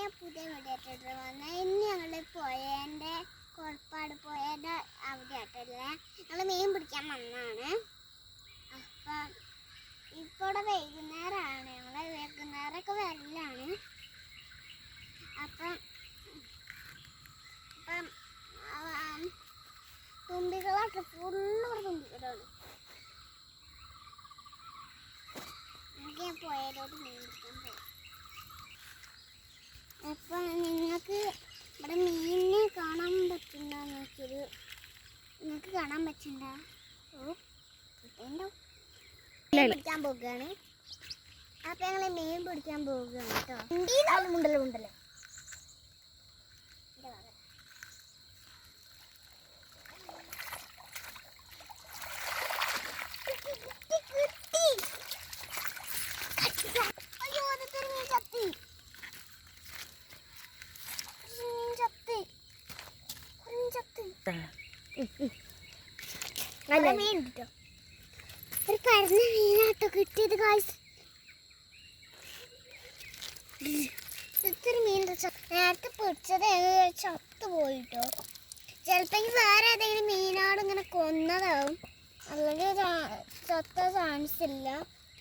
ഞാൻ പുതിയ വീടായിട്ടിട്ട് വന്ന ഇന്ന് ഞങ്ങൾ പുഴേൻ്റെ കോൾപ്പാട് പുഴേൻ്റെ അവിടെ ആയിട്ടല്ലേ ഞങ്ങൾ മീൻ പിടിക്കാൻ വന്നതാണ്. അപ്പം ഇപ്പോൾ ഇവിടെ വൈകുന്നേരമാണ്, ഞങ്ങൾ വൈകുന്നേരമൊക്കെ വരലാണ്. അപ്പം അപ്പം തുമ്പികളൊക്കെ ഫുള്ള് തുമ്പികളാണ്. എനിക്ക് ഞാൻ പുഴയിലോട്ട് മീൻ പിടിക്കാൻ പോകും. അപ്പം നിങ്ങൾക്ക് ഇവിടെ മീനിനെ കാണാൻ പറ്റുന്നുണ്ടോയെന്ന് വെച്ചൊരു നിങ്ങൾക്ക് കാണാൻ പറ്റുന്നുണ്ടോ? ഓ കിട്ടുന്നുണ്ടാവും. മീൻ പിടിക്കാൻ പോകുകയാണ്. അപ്പം ഞങ്ങൾ മീൻ പിടിക്കാൻ പോകുകയാണ് കേട്ടോ. മുണ്ടല്ലേ മീൻ കിട്ടോ? ഒരു പരന്ന മീനാട്ടോ കിട്ടിയത്. കായ്സ് ഇത്തിരി മീൻ നേരത്തെ പിടിച്ചത് ചത്തു പോയിട്ടോ. ചിലപ്പോൾ വേറെ ഏതെങ്കിലും മീനാട് ഇങ്ങനെ കൊന്നതാവും, അല്ലെങ്കിൽ ചത്ത ചാൻസ് ഇല്ല.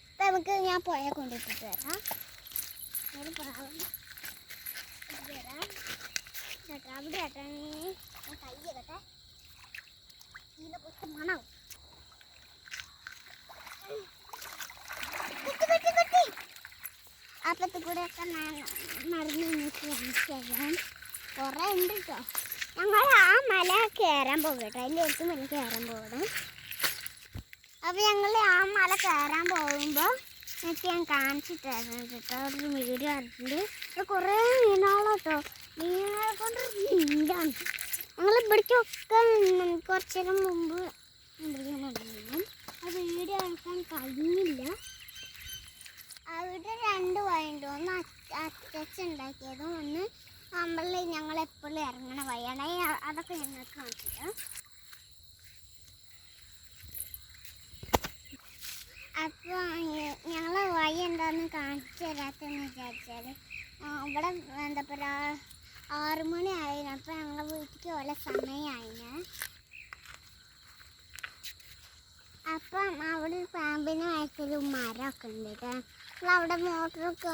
അപ്പം നമുക്ക് ഞാൻ പുഴ കൊണ്ടിട്ടിട്ട് വരാം. ഒരു പ്രാവം വരാം ചേട്ടാ. അവിടെ ചേട്ടാ ഞാൻ കൈ കേട്ടെ ഇതിനെ പൊട്ട് മണാവും. അപ്പത്തെ കൂടെ ഒക്കെ നടന്ന് നിന്നിട്ട് കാണിച്ചുതരാം. കുറേ ഉണ്ട് കേട്ടോ. ഞങ്ങൾ ആ മല കയറാൻ പോകട്ടോ, അതിൻ്റെ അടുത്ത് മല കയറാൻ പോകണം. അപ്പോൾ ഞങ്ങൾ ആ മല കയറാൻ പോകുമ്പോൾ എനിക്ക് ഞാൻ കാണിച്ചിട്ട് തരാം കേട്ടോ. ഒരു വീഡിയോ ആയിട്ടുണ്ട്. അത് കുറേ മീനുകളോ മീനുകളെ കൊണ്ട് മീനാണ്. ഞങ്ങൾ ഇവിടേക്കൊക്കെ കുറച്ചു നേരം മുമ്പ് വന്നിരുന്നു. ആ വീഡിയോ എടുക്കാൻ കഴിഞ്ഞില്ല. അവിടെ രണ്ട് വഴിയുണ്ട്. ഒന്ന് അച്ചച്ചുണ്ടാക്കിയതും ഒന്ന് നമ്മൾ ഞങ്ങളെപ്പോഴും ഇറങ്ങണ വഴിയാണ്. അതൊക്കെ ഞങ്ങൾക്ക് കാണിച്ചില്ല. അപ്പോൾ ഞങ്ങൾ വഴി എന്താണെന്ന് കാണിച്ചു തരാത്തെന്ന് വിചാരിച്ചാൽ ഇവിടെ എന്താ പറയുക 6 മണി ആയിരുന്നു. അപ്പോൾ ഞങ്ങളെ വീട്ടിലേക്ക് പോലെ സമയമായിന്. അപ്പം അവിടെ പാമ്പിന് വയസ്സൊരു മരമൊക്കെ ഉണ്ട് കേട്ടോ. നമ്മളവിടെ മോട്ടറൊക്കെ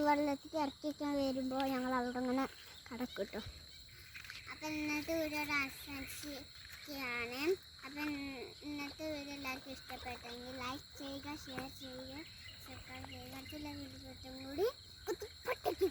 വെള്ളത്തിൽ ഇറക്കിക്കാൻ വരുമ്പോൾ ഞങ്ങൾ അവിടെ ഇങ്ങനെ കിടക്കും കേട്ടോ. അപ്പം ഇന്നത്തെ വീഡിയോ അവസാനിച്ചിരിക്കുകയാണ്. അപ്പം ഇന്നത്തെ വീഡിയോ എല്ലാവർക്കും ഇഷ്ടപ്പെട്ടെങ്കിൽ ലൈക്ക് ചെയ്യുക, ഷെയർ ചെയ്യുക, സബ്സ്ക്രൈബ് ചെയ്യുക. അടുത്തുള്ള വീഡിയോ കൂടി കുത്തിപ്പൊട്ടയ്ക്ക്.